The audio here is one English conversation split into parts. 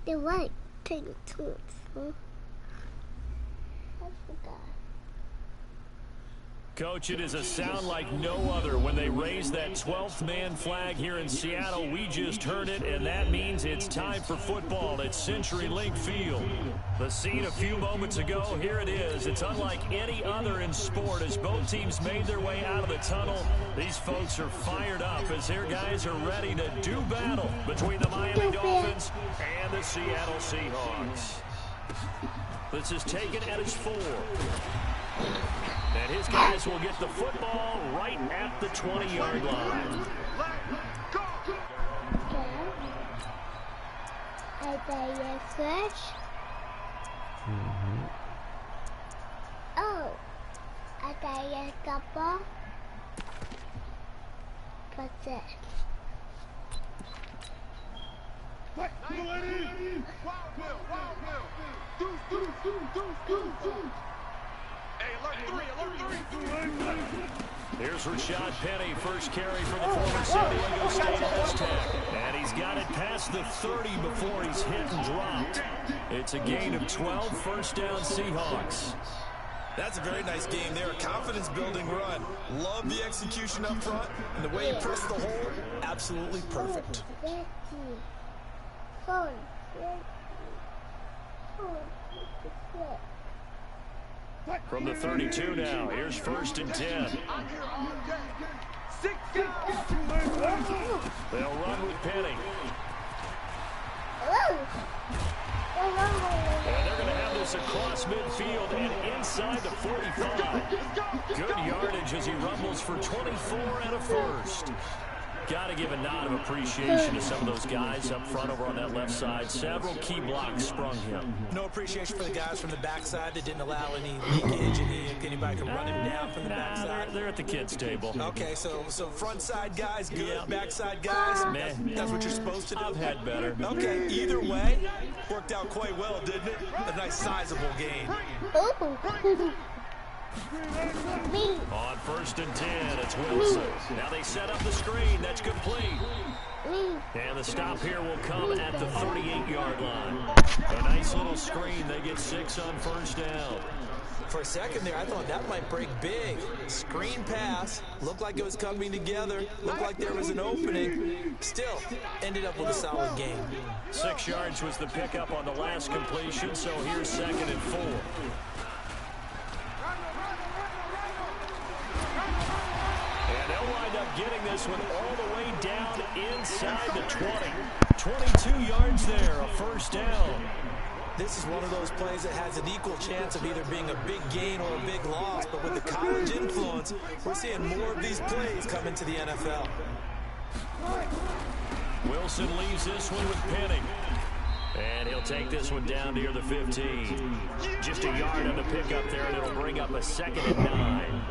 They like pink tools, huh? I forgot. Coach, it is a sound like no other when they raise that 12th man flag here in Seattle. We just heard it, and that means it's time for football at CenturyLink Field. The scene a few moments ago, here it is. It's unlike any other in sport as both teams made their way out of the tunnel. These folks are fired up as their guys are ready to do battle between the Miami Dolphins and the Seattle Seahawks. This is taken at his 4. And his guys will get the football right at the 20-yard line. I bet you fish. Oh, I bet you couple. What's it? Here's Rashad Penny, first carry for the former San Diego State Aztec. And he's got it past the 30 before he's hit and dropped. It's a gain of 12, first down Seahawks. That's a very nice game there, a confidence-building run. Love the execution up front, and the way he pressed the hole, absolutely perfect. From the 32 now, here's first and 10. They'll run with Penny. And they're going to have this across midfield and inside the 45. Good yardage as he rumbles for 24 and a first. Got to give a nod of appreciation to some of those guys up front over on that left side. Several key blocks sprung him. No appreciation for the guys from the backside that didn't allow any leakage, anybody could run him down from the backside. They're at the kids' table. Okay, so front side guys good, backside guys, that's what you're supposed to do? I've had better. Okay, either way, worked out quite well, didn't it? A nice sizable gain. On first and 10, it's Wilson. Now they set up the screen. That's complete. And the stop here will come at the 38-yard line. A nice little screen. They get 6 on first down. For a second there, I thought that might break big. Screen pass. Looked like it was coming together. Looked like there was an opening. Still, ended up with a solid game. 6 yards was the pickup on the last completion, so here's second and 4. And they'll wind up getting this one all the way down inside the 20. 22 yards there, a first down. This is one of those plays that has an equal chance of either being a big gain or a big loss, but with the college influence, we're seeing more of these plays come into the NFL. Wilson leaves this one with Penny. And he'll take this one down near the 15. Just a yard on the pickup there, and it'll bring up a second and 9.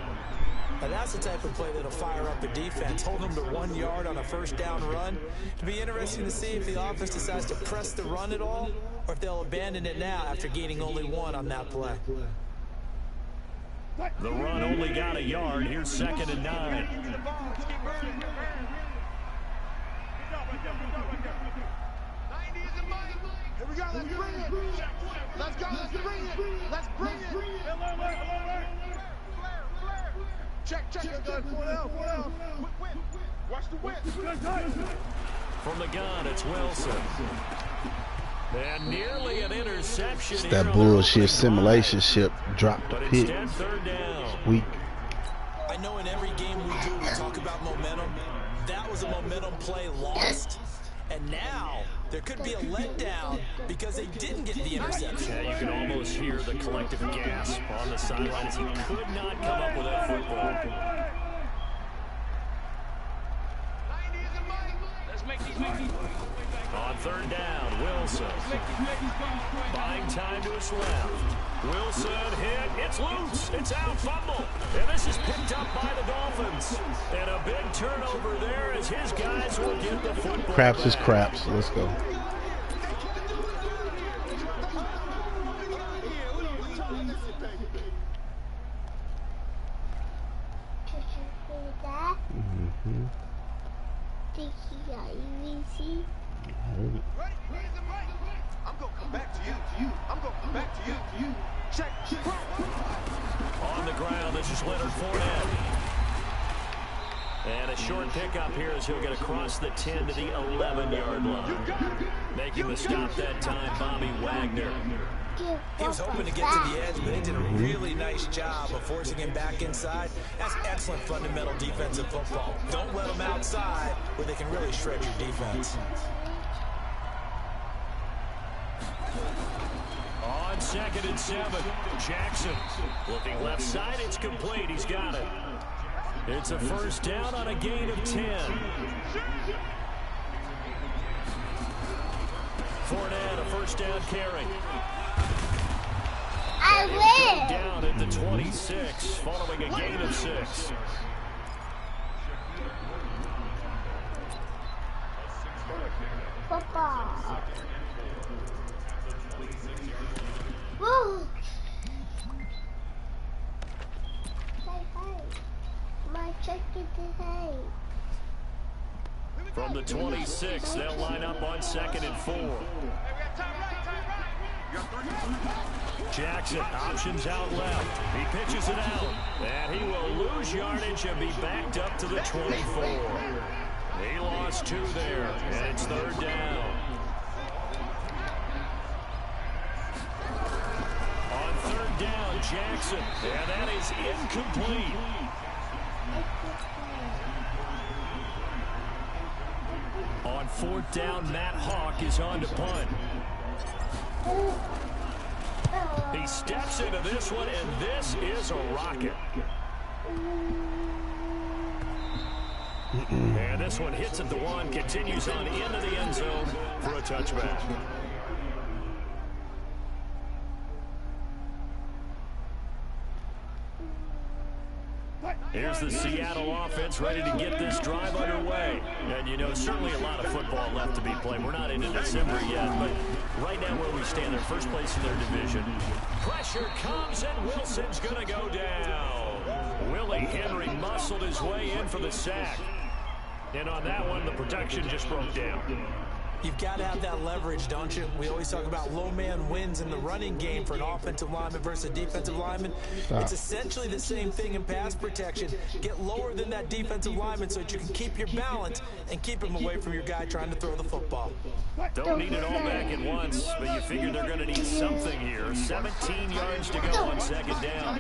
Now that's the type of play that'll fire up a defense, hold them to 1 yard on a first down run. It'll be interesting to see if the offense decides to press the run at all, or if they'll abandon it now after gaining only 1 on that play. The run only got a yard. Here's second and 9. Here we go, let's bring it. Let's go, let's bring it. Let's bring it. Check. Watch the whip. From the gun, it's Wilson. And nearly an interception. It's that bullshit simulation ship dropped the pick. Weak. I know in every game we do, we talk about momentum. That was a momentum play lost. And now there could be a letdown because they didn't get the interception. Yeah, you can almost hear the collective gasp on the sideline as he could not come up with that football. On third down, Wilson. Buying time to his left. Wilson hit. It's loose. It's out. Fumble. And this is picked up by the Dolphins. And a big turnover there as his guys will get the football. Craps back. is craps. Let's go. I'm going to come back to you. I'm going to come back to you. Check. On the ground, this is Leonard Fournette. And a short pickup here as he'll get across the 10 to the 11-yard line. Making the stop that time, Bobby Wagner. He was hoping to get to the edge, but he did a really nice job of forcing him back inside. That's excellent fundamental defensive football. Don't let them outside where they can really shred your defense. On 2nd and 7, Jackson looking left side. It's complete. He's got it. It's a first down on a gain of 10. Fournette, a first down carry. I win. Down at the 26, following a gain of 6. Football. Woo. Hey. My check is hey. From the 26, they'll line up on 2nd and 4. Jackson options out left. He pitches it out. And he will lose yardage and be backed up to the 24. He lost 2 there, and it's 3rd down. On 3rd down, Jackson. And that is incomplete. On 4th down, Matt Hawk is on to punt. He steps into this one, and this is a rocket. And this one hits at the 1, continues on into the end zone for a touchback. Here's the Seattle offense ready to get this drive underway. And, you know, certainly a lot of football left to be played. We're not into December yet, but right now where we stand, they're first place in their division. Pressure comes, and Wilson's going to go down. Willie Henry muscled his way in for the sack. And on that one, the protection just broke down. You've got to have that leverage, don't you? We always talk about low man wins in the running game for an offensive lineman versus a defensive lineman. It's essentially the same thing in pass protection. Get lower than that defensive lineman so that you can keep your balance and keep him away from your guy trying to throw the football. Don't need it all back at once, but you figure they're going to need something here. 17 yards to go on 2nd down.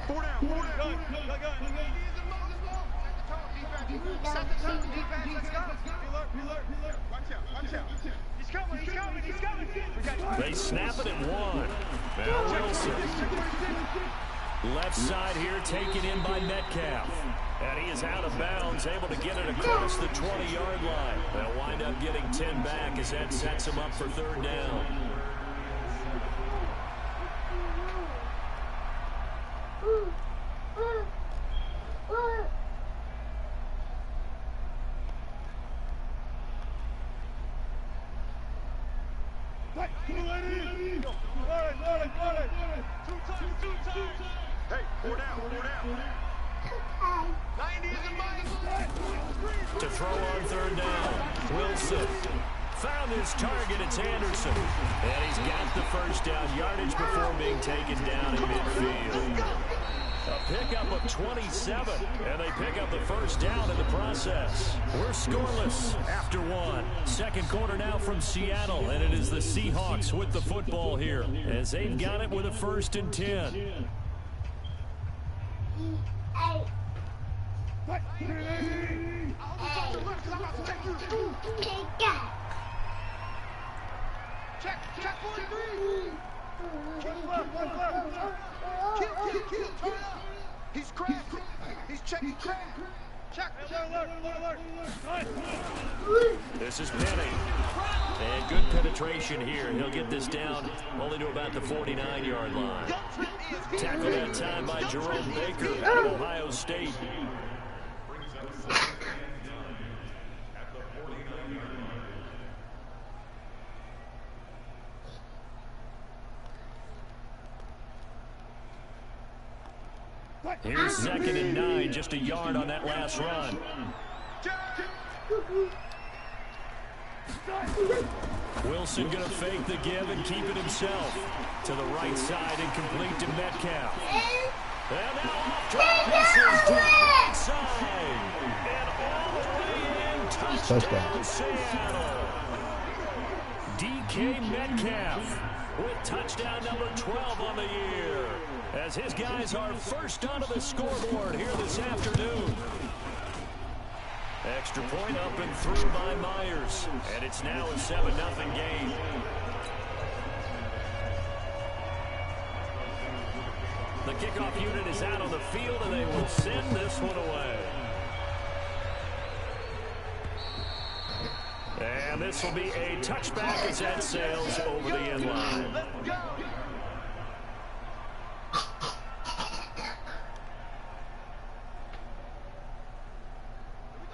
4 down. Set the tone, defense. Let's go. Watch out. He's coming. They snap it at 1. Now Wilson. Left side here taken in by Metcalf. And he is out of bounds, able to get it across the 20-yard line. They'll wind up getting 10 back as that sets him up for 3rd down. Hey, 4 down. 90 is the mic. To throw on 3rd down, Wilson found his target. It's Anderson. And he's got the first down yardage before being taken down in midfield. A pickup of 27, and they pick up the first down in the process. We're scoreless after 1. 2nd quarter now from Seattle, and it is the Seahawks with the football here as they've got it with a 1st and 10. Check 43. Keep left. Kill. Turn up. He's cracked. He's checking crack. Check. Alert. This is Penny. And good penetration here. He'll get this down only to about the 49-yard line. Tackled that time by Jerome Baker out of Ohio State. Here's 2nd and 9, just a yard on that last run. Wilson going to fake the give and keep it himself. To the right side and complete to Metcalf. And now off to races to the right side. And all the way in, touchdown Seattle. DK Metcalf with touchdown number 12 on the year, as his guys are first onto the scoreboard here this afternoon. Extra point up and through by Myers, and it's now a 7-0 game. The kickoff unit is out on the field, and they will send this one away. And this will be a touchback as that sails over the end line. Let's go.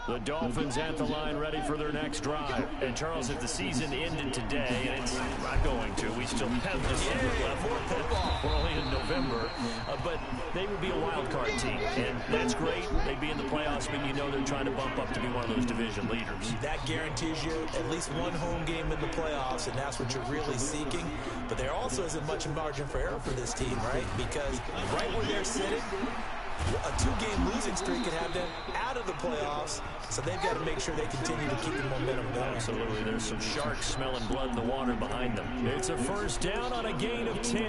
The Dolphins at the line ready for their next drive. And Charles, if the season ended today, and it's not going to, we still have this year left. We're only in November. But they would be a wild card team. And that's great. They'd be in the playoffs, but you know they're trying to bump up to be one of those division leaders. That guarantees you at least one home game in the playoffs, and that's what you're really seeking. But there also isn't much margin for error for this team, right? Because right where they're sitting, a 2-game losing streak could have them out of the playoffs, so they've got to make sure they continue to keep the momentum going. Absolutely. There's some sharks smelling blood in the water behind them. It's a first down on a gain of 10.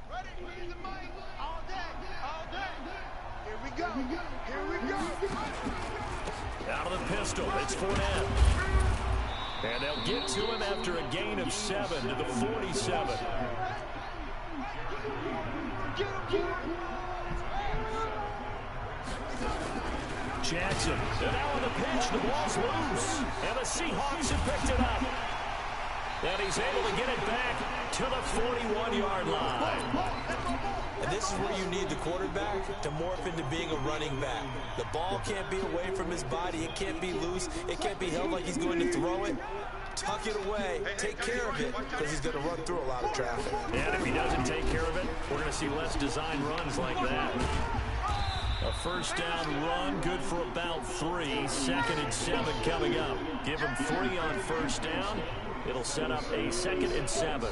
Ready? Here's the mic. All day. All day. Here we go. Here we go. Out of the pistol, it's Fournette. And they'll get to him after a gain of 7 to the 47. Jackson, and now on the pitch, the ball's loose. And the Seahawks have picked it up. And he's able to get it back to the 41-yard line. And this is where you need the quarterback to morph into being a running back. The ball can't be away from his body. It can't be loose. It can't be held like he's going to throw it. Tuck it away. Take care of it, because he's going to run through a lot of traffic. And if he doesn't take care of it, we're going to see less design runs like that. A first down run, good for about 3. 2nd and 7 coming up. Give him 3 on first down. It'll set up a 2nd and 7.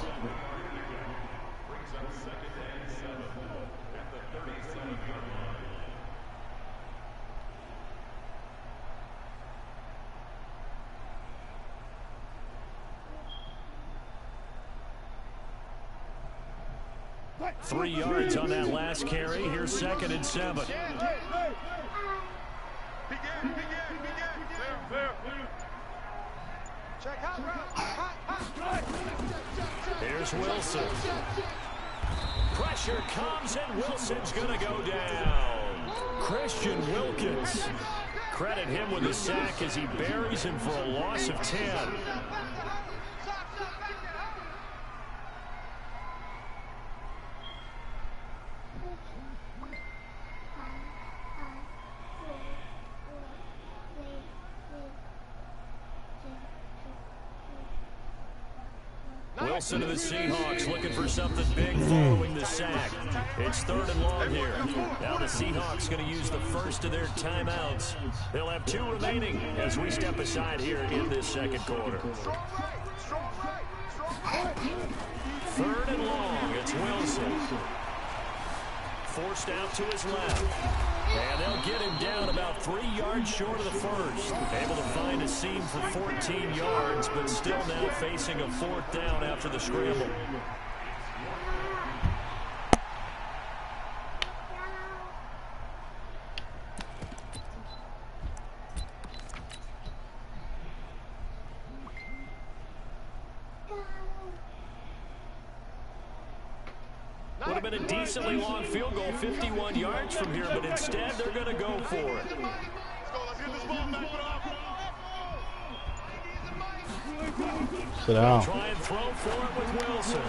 Three yards on that last carry. Here's 2nd and 7. Here's Wilson. Pressure comes, and Wilson's going to go down. Christian Wilkins. Credit him with a sack as he buries him for a loss of 10. Wilson of the Seahawks looking for something big following the sack. It's 3rd and long here. Now the Seahawks going to use the first of their timeouts. They'll have 2 remaining as we step aside here in this 2nd quarter. 3rd and long. It's Wilson. Forced out to his left. And they'll get him down about 3 yards short of the first. Able to find a seam for 14 yards, but still now facing a 4th down after the scramble. Would have been a decently long field goal, 51 yards from here, but instead they're going to go for it. Sit down. Try and throw for it with Wilson.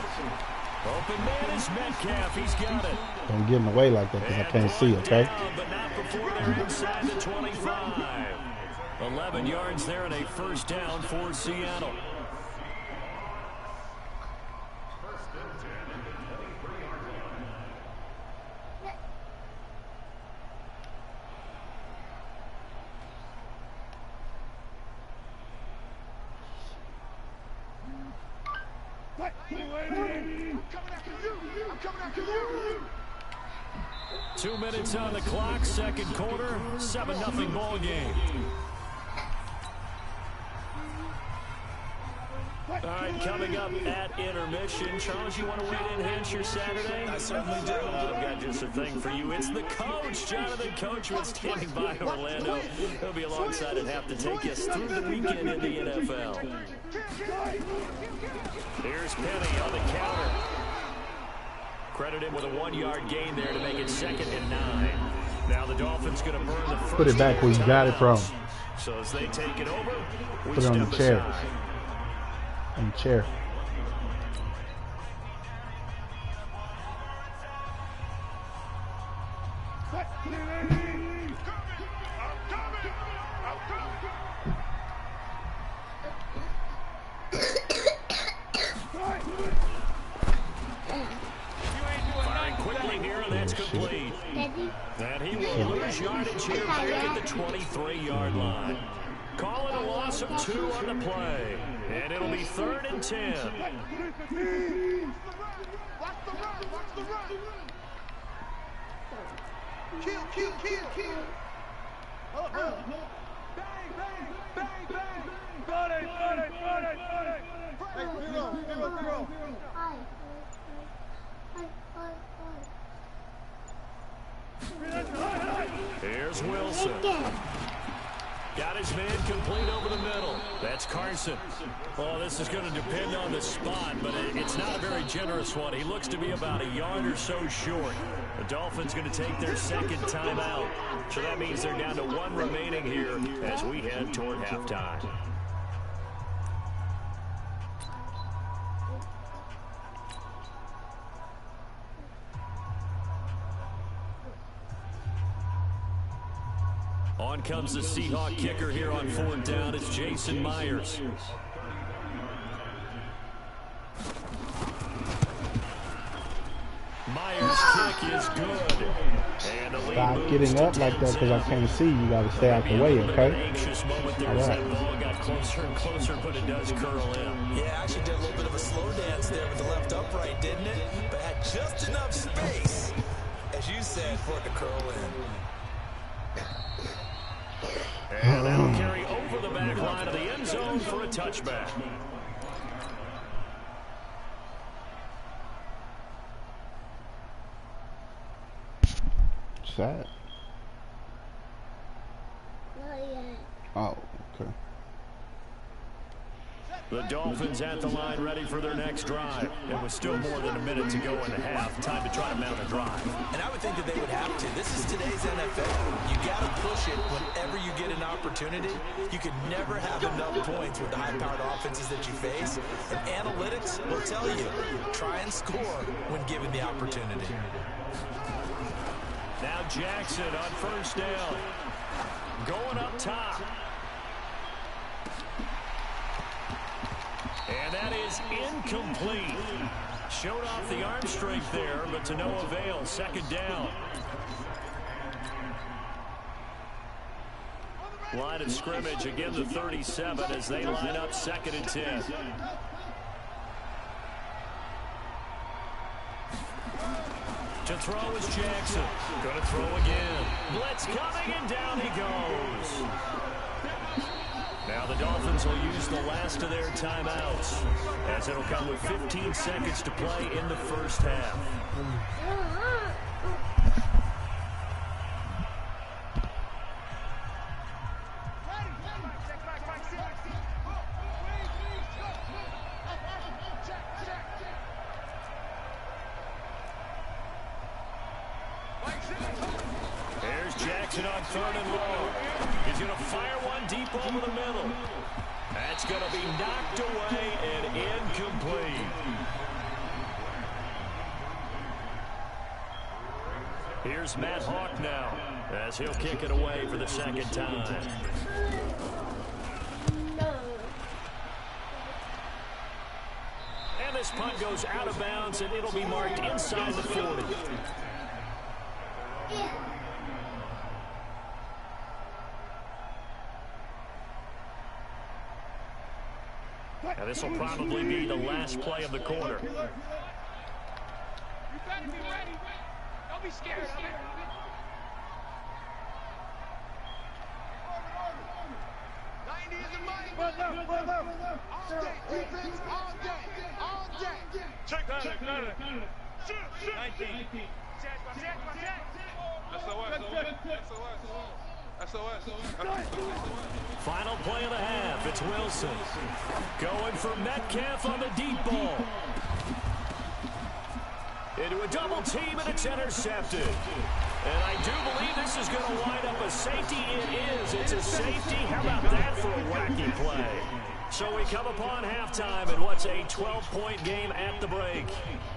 Open man is Metcalf. He's got it. Don't get in the way like that because I can't see, okay? Down, but not before they're inside the 25. 11 yards there and a first down for Seattle. I'm coming after you. 2 minutes on the clock, second quarter, 7-0 ball game. All right, coming up at intermission. Charles, you want to weigh in, enhance your Saturday? I certainly do. I've got just a thing for you. It's the coach, Jonathan Coachman, standing by Orlando. He'll be alongside at half to take us through the weekend in the NFL. Here's Penny on the counter. Credit him with a 1-yard gain there to make it 2nd and 9. Now the Dolphins going to burn the first. Put it back where you got it from. So as they take it over, we Put it on the chair. aside. On the chair. Firing quickly here, and that's complete. And he will lose yardage here back at the 23-yard line. Call it a loss of 2 on the play. And it'll be 3rd and 10. Watch the run. Kill. Bang. Got it. Hey, Zero. Here's Wilson. Got his man complete over the middle. That's Carson. Oh, this is going to depend on the spot, but it's not a very generous one. He looks to be about a yard or so short. The Dolphins going to take their 2nd timeout. So that means they're down to 1 remaining here as we head toward halftime. On comes the Seahawk kicker here on 4th down. It's Jason Myers. Myers' kick is good. And the lead Stop getting up like that because I can't see. You got to stay out the way, okay? Anxious moment there as that ball got closer and closer, but it does curl in. Yeah, actually did a little bit of a slow dance there with the left upright, didn't it? But had just enough space, as you said, for it to curl in. And that'll carry over the back line of the end zone for a touchback. What's that? Oh, okay. The Dolphins at the line ready for their next drive. And with still more than a minute to go in the half, time to try to mount a drive. And I would think that they would have to. This is today's NFL. You got to push it whenever you get an opportunity. You could never have enough points with the high-powered offenses that you face. And analytics will tell you, try and score when given the opportunity. Now Jackson on 1st down. Going up top. And that is incomplete. Showed off the arm strength there, but to no avail. 2nd down. Line of scrimmage again the 37 as they line up 2nd and 10. To throw is Jackson. Going to throw again. Blitz coming, and down he goes. Now the Dolphins will use the last of their timeouts as it'll come with 15 seconds to play in the 1st half. There's Jackson on 3rd and long. He's going to fire one deep over the middle. That's going to be knocked away and incomplete. Here's Matt Hawk now as he'll kick it away for the 2nd time. And this punt goes out of bounds, and it'll be marked inside the 40. And this will probably be the last play of the quarter. You better be ready. Don't be scared. 90 is the money. All day. Defense all day. All day. Check that. Shoot. 19. Check. SOS. Final play of the half. It's Wilson. Going for Metcalf on the deep ball. Into a double team, and it's intercepted. And I do believe this is going to wind up a safety. It is. It's a safety. How about that for a wacky play? So we come upon halftime in what's a 12-point game at the break.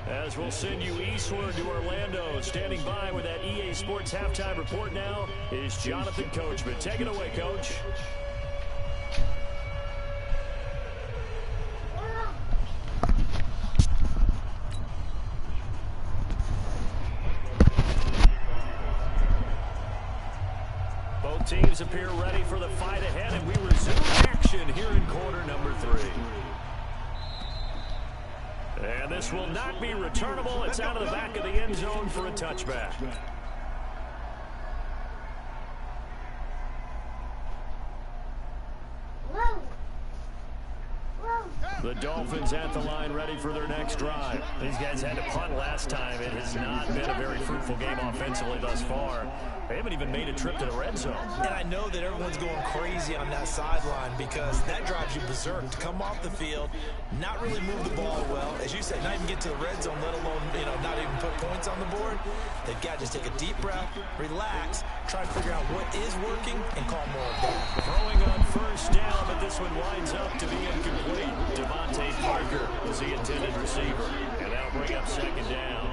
As we'll send you eastward to Orlando. Standing by with that EA Sports halftime report now is Jonathan Coachman. Take it away, Coach. Both teams appear ready for the fight ahead, and we resume action here in quarter number 3. And this will not be returnable. It's out of the back of the end zone for a touchback. The Dolphins at the line ready for their next drive. These guys had to punt last time. It has not been a very fruitful game offensively thus far. They haven't even made a trip to the red zone. And I know that everyone's going crazy on that sideline because that drives you berserk to come off the field, not really move the ball well. As you said, not even get to the red zone, let alone, not even put points on the board. They've got to just take a deep breath, relax, try to figure out what is working, and call more of that. Throwing on first down, but this one winds up to be incomplete. Devontae Parker was the intended receiver, and that'll bring up second down.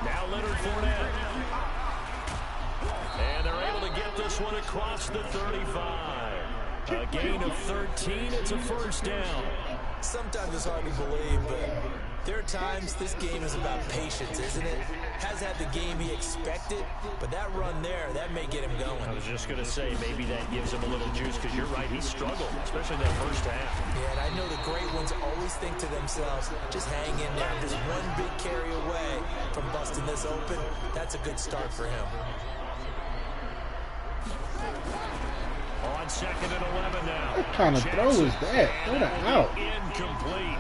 Now Leonard Fournette. And they're able to get this one across the 35. A gain of 13. It's a first down. Sometimes it's hard to believe, but there are times this game is about patience, isn't it? Has had the game he expected, but that run there, that may get him going. I was just going to say, maybe that gives him a little juice, because you're right, he struggled, especially that first half. Yeah, and I know the great ones always think to themselves, just hang in there. Just one big carry away from busting this open. That's a good start for him. On second and 11 now. What kind of throw is that? Throw that out. Incomplete.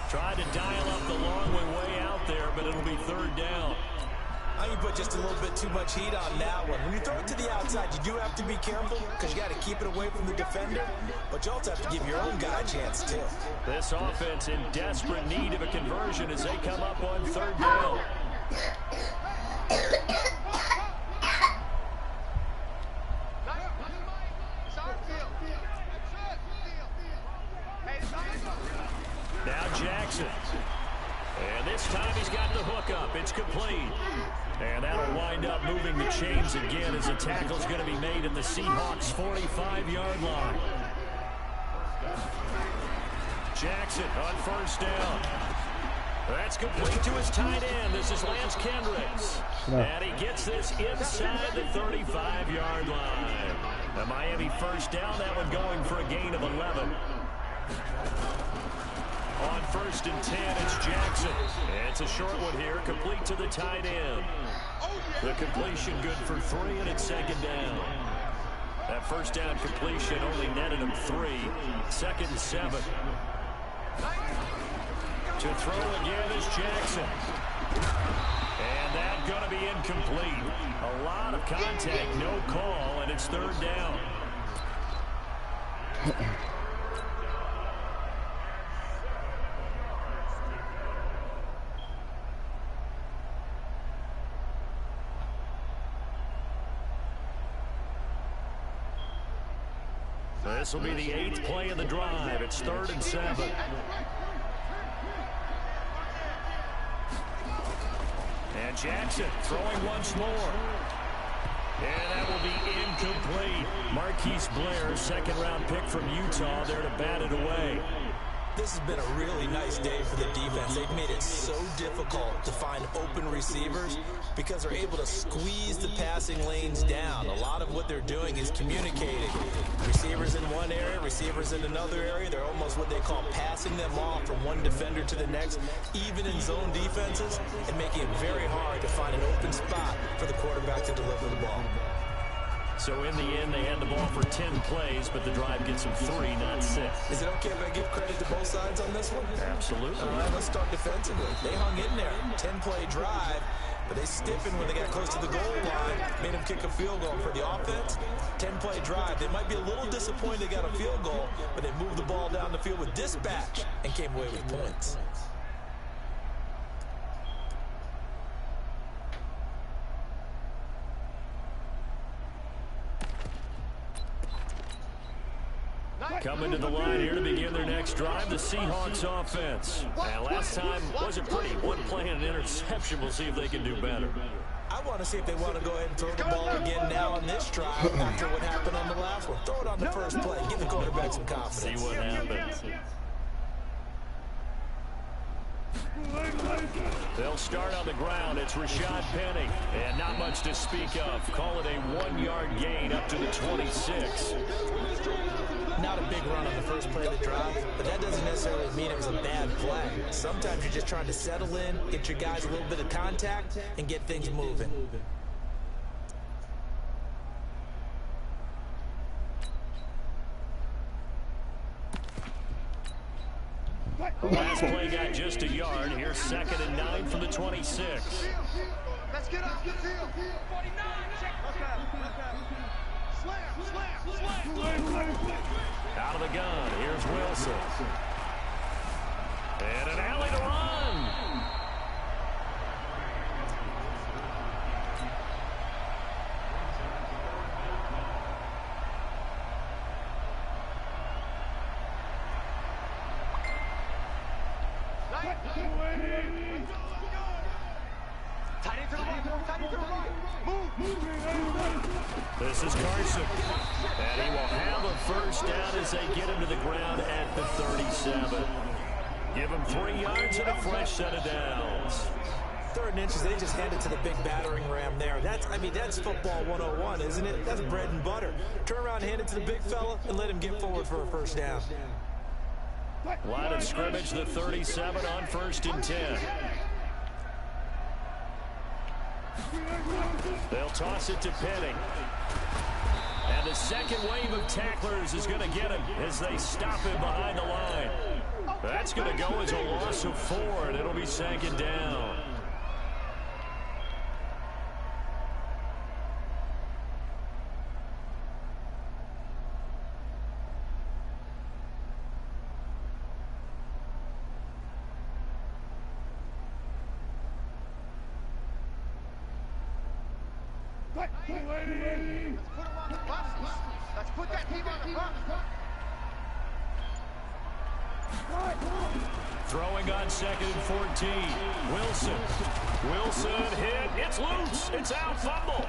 Tried to dial up the long way out there, but it'll be third down. I think you put just a little bit too much heat on that one. When you throw it to the outside, you do have to be careful because you got to keep it away from the defender, but you also have to give your own guy a chance too. This offense in desperate need of a conversion as they come up on third down. Now Jackson. And this time he's got the hook up. It's complete. And that'll wind up moving the chains again as the tackle's going to be made at the Seahawks' 45-yard line. Jackson on first down. That's complete to his tight end. This is Lance Kendricks. And he gets this inside the 35-yard line. The Miami first down, that one going for a gain of 11. On first and 10, it's Jackson. And it's a short one here, complete to the tight end. The completion good for 3, and it's second down. That first down completion only netted him 3. Second and 7. To throw again is Jackson. And that's going to be incomplete. A lot of contact, no call, and it's third down. This will be the 8th play of the drive. It's third and 7. And Jackson throwing once more. And that will be incomplete. Marquise Blair, second-round pick from Utah, there to bat it away. This has been a really nice day for the defense. They've made it so difficult to find open receivers because they're able to squeeze the passing lanes down. A lot of what they're doing is communicating. Receivers in one area, receivers in another area. They're almost what they call passing them off from one defender to the next, even in zone defenses, and making it very hard to find an open spot for the quarterback to deliver the ball. So in the end, they had the ball for 10 plays, but the drive gets them 3, not 6. Is it okay if I give credit to both sides on this one? Absolutely. All right, let's start defensively. They hung in there. 10-play drive, but they stiffened when they got close to the goal line, made them kick a field goal. For the offense, 10-play drive. They might be a little disappointed they got a field goal, but they moved the ball down the field with dispatch and came away with points. Coming to the line here to begin their next drive, the Seahawks offense. And last time wasn't pretty. One play and an interception. We'll see if they can do better. I want to see if they want to go ahead and throw the ball again now on this drive after what happened on the last one. Throw it on the first play. Give the quarterback some confidence. See what happens. They'll start on the ground. It's Rashad Penny. And not much to speak of. Call it a 1-yard gain up to the 26. Not a big run on the first play of the drive, but that doesn't necessarily mean it was a bad play. Sometimes you're just trying to settle in, get your guys a little bit of contact, and get things moving. The last play got just a yard. Here's 2nd and 9 from the 26. Let's get off the field. 49, check. Slam. Out of the gun, here's Wilson. And an alley to run. This is Carson. And he will have a first down as they get him to the ground at the 37. Give him 3 yards and a fresh set of downs. 3rd and inches, they just handed to the big battering ram there. That's football 101, isn't it? That's bread and butter. Turn around, hand it to the big fella, and let him get forward for a first down. Line of scrimmage, the 37 on 1st and 10. They'll toss it to Penny. And the second wave of tacklers is going to get him as they stop him behind the line. That's going to go as a loss of 4, and it'll be 2nd down. Let's put that team on the bus. Throwing on 2nd and 14. Wilson hit. It's loose. It's out. Fumble.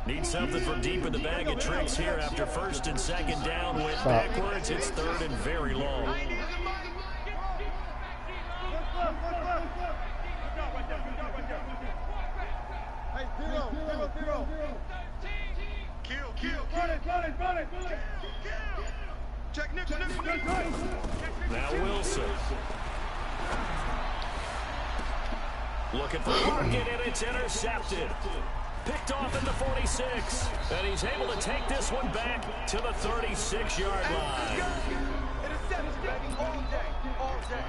Need something from deep in the bag of tricks here after 1st and 2nd down. Went backwards. It's 3rd and very long. Now Wilson. Looking for Larkin, and it's intercepted. Picked off in the 46. And he's able to take this one back to the 36-yard line. Interception, baby, all day.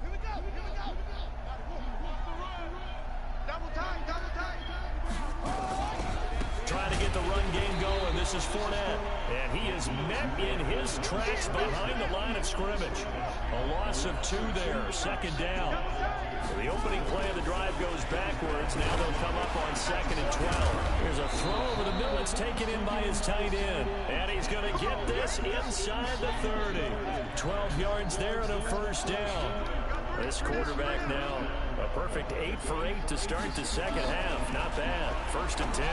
Here we go. Trying to get the run game going. This is Fournette. And he is met in his tracks behind the line of scrimmage. A loss of 2 there. Second down. So the opening play of the drive goes backwards. Now they'll come up on 2nd and 12. Here's a throw over the middle. It's taken in by his tight end. And he's going to get this inside the 30. 12 yards there and a first down. This quarterback now a perfect 8 for 8 to start the second half. Not bad. 1st and 10.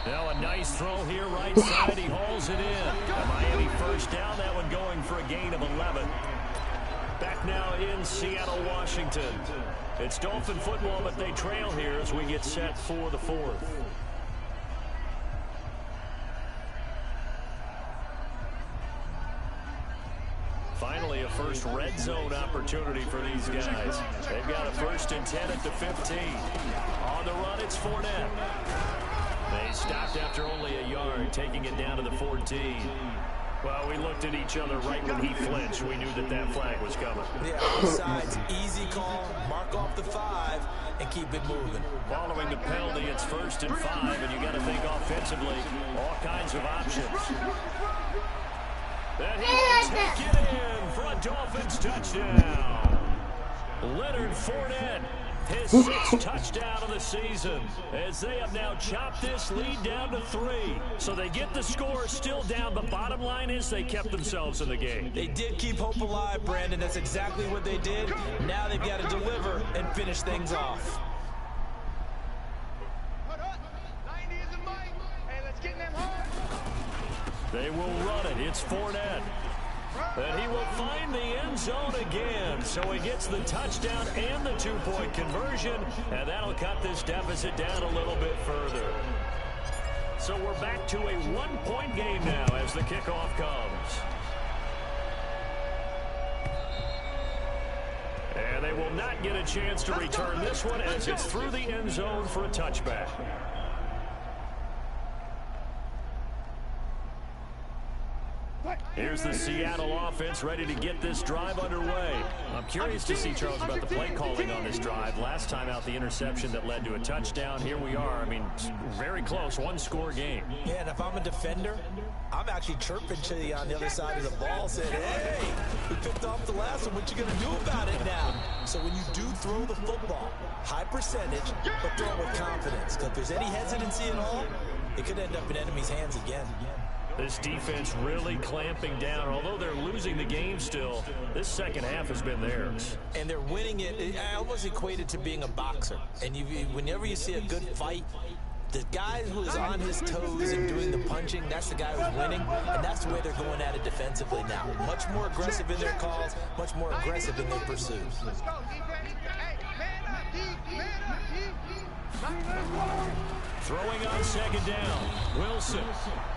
Now a nice throw here right side. He hauls it in. A Miami first down. That one going for a gain of 11. Back now in Seattle, Washington. It's Dolphin football, but they trail here as we get set for the 4th. Finally, a first red zone opportunity for these guys. They've got a 1st and 10 at the 15. On the run, it's Fournette. They stopped after only a yard, taking it down to the 14. Well, we looked at each other right when he flinched. We knew that that flag was coming. Yeah, offsides, easy call, mark off the 5, and keep it moving. Following the penalty, it's 1st and 5, and you got to think offensively, all kinds of options. And he will take it in for a Dolphins touchdown. Leonard Fournette, his 6th touchdown of the season, as they have now chopped this lead down to 3. So they get the score still down, but bottom line is they kept themselves in the game. They did keep hope alive, Brandon. That's exactly what they did. Now they've got to deliver and finish things off. They will run it. It's Fournette. And he will find the end zone again. So he gets the touchdown and the 2-point conversion. And that'll cut this deficit down a little bit further. So we're back to a 1-point game now as the kickoff comes. And they will not get a chance to return this one as it's through the end zone for a touchback. Here's the Seattle offense ready to get this drive underway. I'm curious to see, Charles, about the play calling on this drive. Last time out, the interception that led to a touchdown. Here we are. I mean, very close, 1-score game. Yeah, and if I'm a defender, I'm actually chirping to you on the other side of the ball, saying, hey, we picked off the last one. What you going to do about it now? So when you do throw the football, high percentage, but throw it with confidence. Because if there's any hesitancy at all, it could end up in enemy's hands again. This defense really clamping down. Although they're losing the game still, this second half has been theirs. And they're winning it. I almost equate it to being a boxer. And whenever you see a good fight, the guy who's on his toes and doing the punching, that's the guy who's winning. And that's the way they're going at it defensively now. Much more aggressive in their calls, much more aggressive in their pursuit. Let's go, defense. Hey, man up, D. Man up, D. Throwing on second down. Wilson.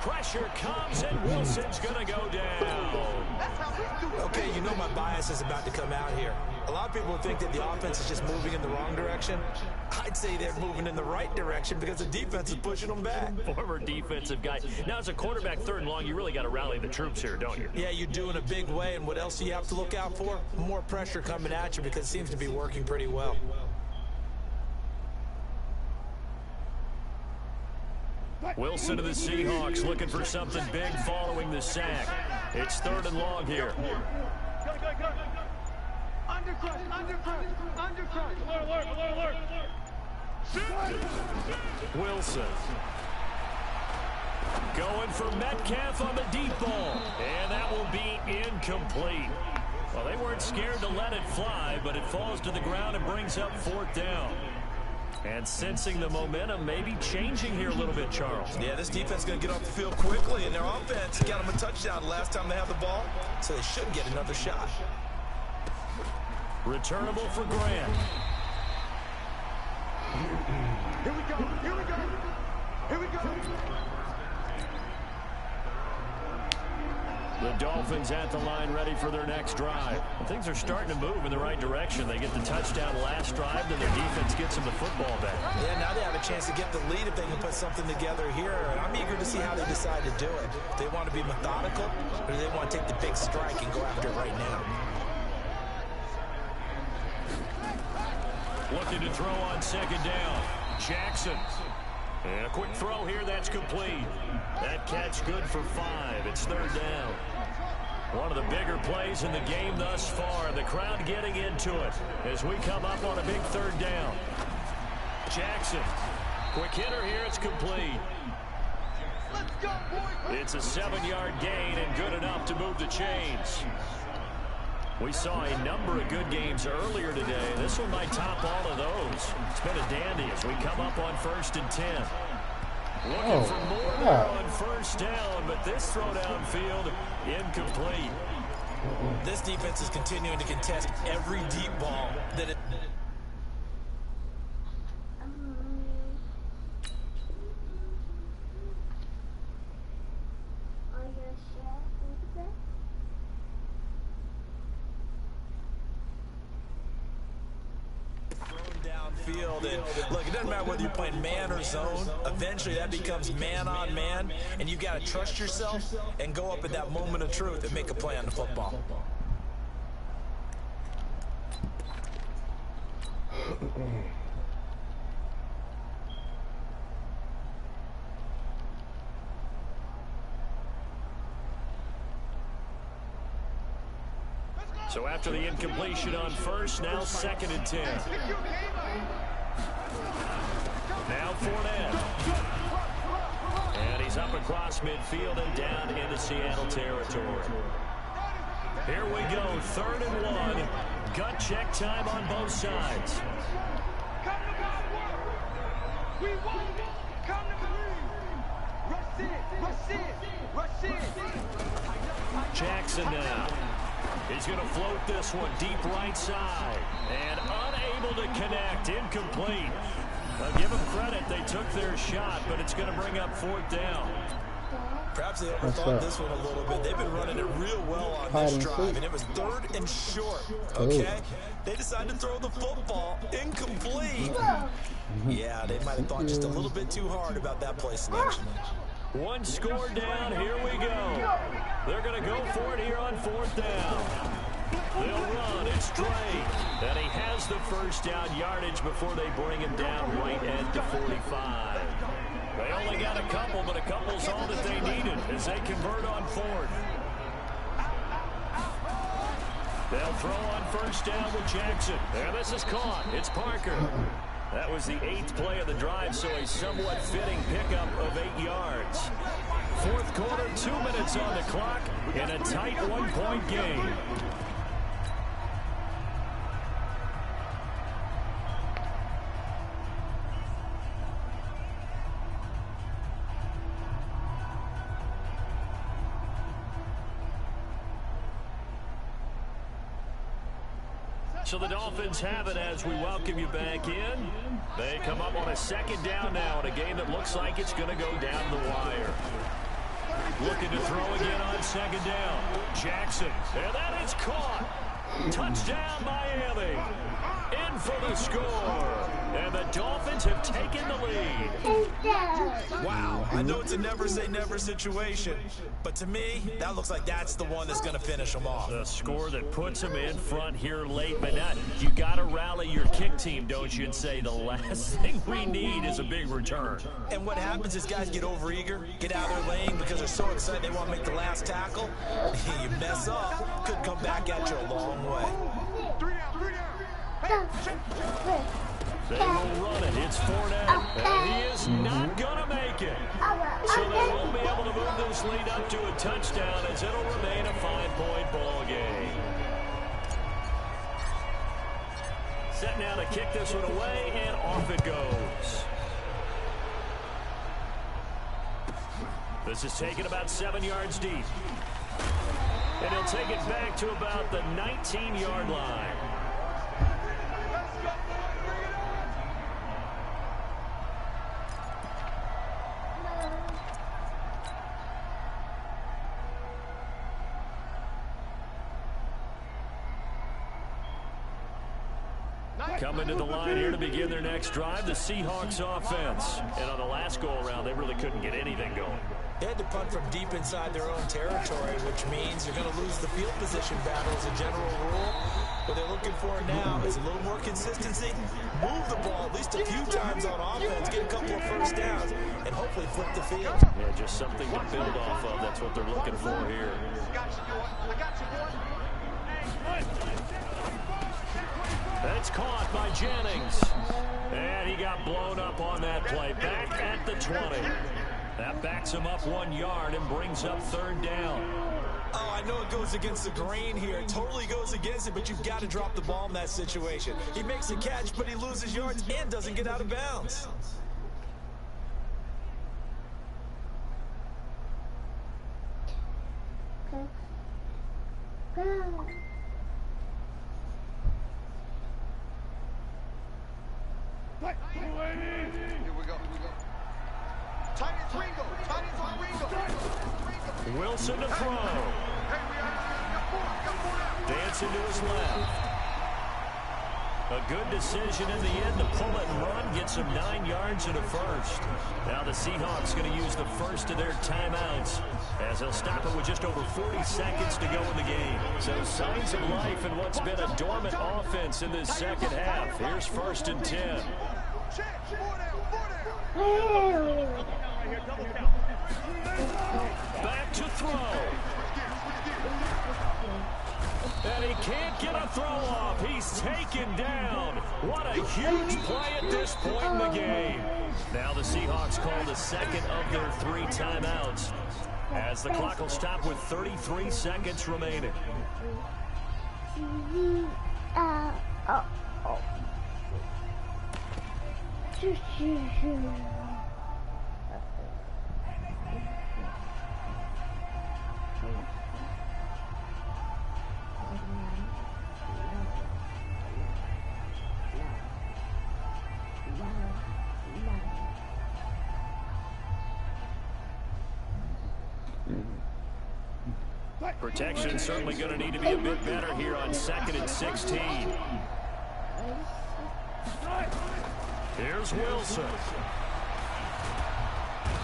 Pressure comes, and Wilson's going to go down. Okay, you know my bias is about to come out here. A lot of people think that the offense is just moving in the wrong direction. I'd say they're moving in the right direction because the defense is pushing them back. Former defensive guy. Now, as a quarterback, 3rd and long, you really got to rally the troops here, don't you? Yeah, you do in a big way. And what else do you have to look out for? More pressure coming at you because it seems to be working pretty well. Wilson to the Seahawks looking for something big following the sack. It's 3rd and long here. Go. Undercut. Alert. Wilson. Going for Metcalf on the deep ball. And that will be incomplete. Well, they weren't scared to let it fly, but it falls to the ground and brings up 4th down. And sensing the momentum maybe changing here a little bit, Charles. Yeah, this defense is going to get off the field quickly, and their offense got them a touchdown the last time they had the ball, so they should get another shot. Returnable for Grant. Here we go. The Dolphins at the line ready for their next drive. Things are starting to move in the right direction. They get the touchdown last drive, then their defense gets them the football back. Yeah, now they have a chance to get the lead if they can put something together here. And I'm eager to see how they decide to do it. Do they want to be methodical, or do they want to take the big strike and go after it right now? Looking to throw on second down. Jackson. And a quick throw here, that's complete. That catch good for 5. It's third down. One of the bigger plays in the game thus far. The crowd getting into it as we come up on a big third down. Jackson, quick hitter here, it's complete. It's a 7-yard gain and good enough to move the chains. We saw a number of good games earlier today. This one might top all of those. It's been a dandy as we come up on 1st and 10. Looking for more there on first down, but this throw downfield incomplete. This defense is continuing to contest every deep ball that it... Field. And look, it doesn't matter whether you're playing man or zone. Eventually that becomes man on man, and you got to trust yourself and go up at that moment of truth and make a play on the football. So after the incompletion on first, now 2nd and 10. Now Fournette. And he's up across midfield and down into Seattle territory. Here we go, 3rd and 1. Gut check time on both sides. Jackson now. He's going to float this one deep right side. And unable to connect. Incomplete. I'll give them credit. They took their shot, but it's going to bring up 4th down. Perhaps they overthought this one a little bit. They've been running it real well on this drive, and it was 3rd and short, okay? They decided to throw the football incomplete. Yeah, they might have thought just a little bit too hard about that play selection. One score down. Here we go. They're going to go for it here on 4th down. They'll run. It's Drake. And he has the first down yardage before they bring him down right at the 45. They only got a couple, but a couple's all that they needed as they convert on 4th. They'll throw on first down with Jackson. And this is caught. It's Parker. That was the 8th play of the drive, so a somewhat fitting pickup of 8 yards. 4th quarter, 2 minutes on the clock, in a tight 1-point game. So the Dolphins have it as we welcome you back in. They come up on a 2nd down now in a game that looks like it's going to go down the wire. Looking to throw again on 2nd down. Jackson, and that is caught. Touchdown, Miami. In for the score. And the Dolphins have taken the lead. Wow, I know it's a never-say-never situation, but to me, that looks like that's the one that's going to finish them off. The score that puts them in front here late, but not. You got to rally your kick team, don't you, and say the last thing we need is a big return. And what happens is guys get overeager, get out of their lane because they're so excited they want to make the last tackle. You mess up, could come back at you a long way. They will run it. It's Fournette. And he is not going to make it. So they won't be able to move this lead up to a touchdown as it'll remain a 5-point ball game. Set now to kick this one away, and off it goes. This is taken about 7 yards deep. And he'll take it back to about the 19-yard line. Coming to the line here to begin their next drive, the Seahawks offense. And on the last go-around, they really couldn't get anything going. They had to punt from deep inside their own territory, which means you're going to lose the field position battle as a general rule. What they're looking for now is a little more consistency, move the ball at least a few times on offense, get a couple of first downs, and hopefully flip the field. Yeah, just something to build off of. That's what they're looking for here. That's caught by Jennings. And he got blown up on that play. Back at the 20. That backs him up 1 yard and brings up third down. Oh, I know it goes against the grain here. It totally goes against it, but you've got to drop the ball in that situation. He makes a catch, but he loses yards and doesn't get out of bounds. Here we go. Tight ends Ringo. Tight ends on Ringo. Wilson to throw. Dancing to his left. A good decision in the end to pull it and run. Gets him 9 yards and a first. Now the Seahawks going to use the first of their timeouts as they'll stop it with just over 40 seconds to go in the game. So signs of life in what's been a dormant offense in this second half. Here's 1st and 10. Back to throw. And he can't get a throw off. He's taken down. What a huge play at this point in the game. Now the Seahawks call the second of their 3 timeouts as the clock will stop with 33 seconds remaining. Protection certainly going to need to be a bit better here on 2nd and 16. Here's Wilson.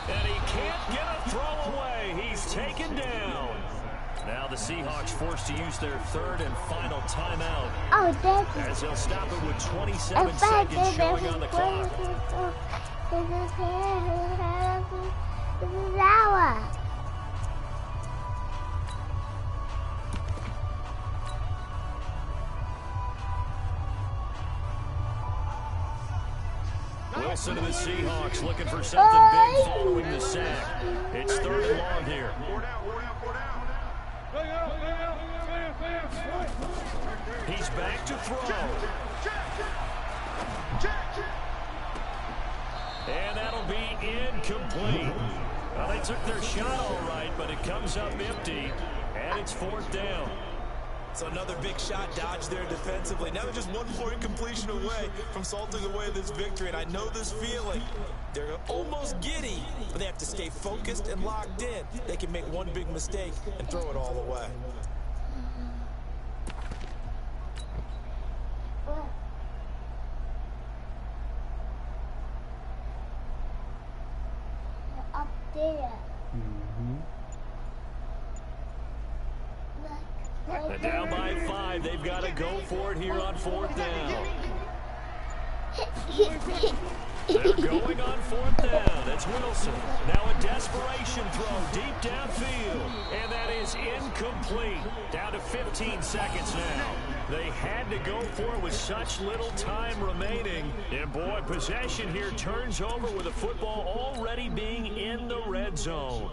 And he can't get a throw away. He's taken down. Now the Seahawks forced to use their 3rd and final timeout. As they'll stop it with 27 seconds showing on the clock. Wilson and the Seahawks looking for something big following the sack. It's 3rd and long here. He's back to throw. And that'll be incomplete. Well, they took their shot all right, but it comes up empty, and it's 4th down. So another big shot dodged there defensively. Now they're just 1 more incompletion away from salting away this victory. And I know this feeling. They're almost giddy, but they have to stay focused and locked in. They can make one big mistake and throw it all away. Up there. And down by 5, they've got to go for it here on 4th down. They're going on 4th down. It's Wilson. Now a desperation throw deep downfield. And that is incomplete. Down to 15 seconds now. They had to go for it with such little time remaining. And boy, possession here turns over with the football already being in the red zone.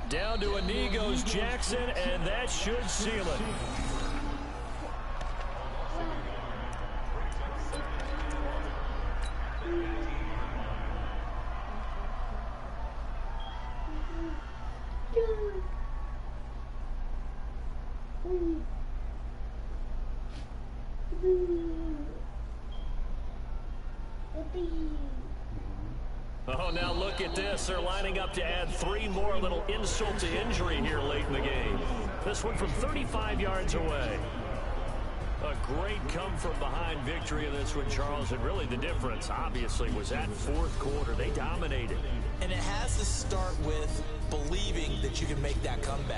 Down to a knee goes Jackson, and that should seal it. Oh, now look at this. They're lining up to add 3 more, a little insult to injury here late in the game. This one from 35 yards away. A great come-from-behind victory in this one, Charles. And really the difference, obviously, was that fourth quarter. They dominated. And it has to start with believing that you can make that comeback.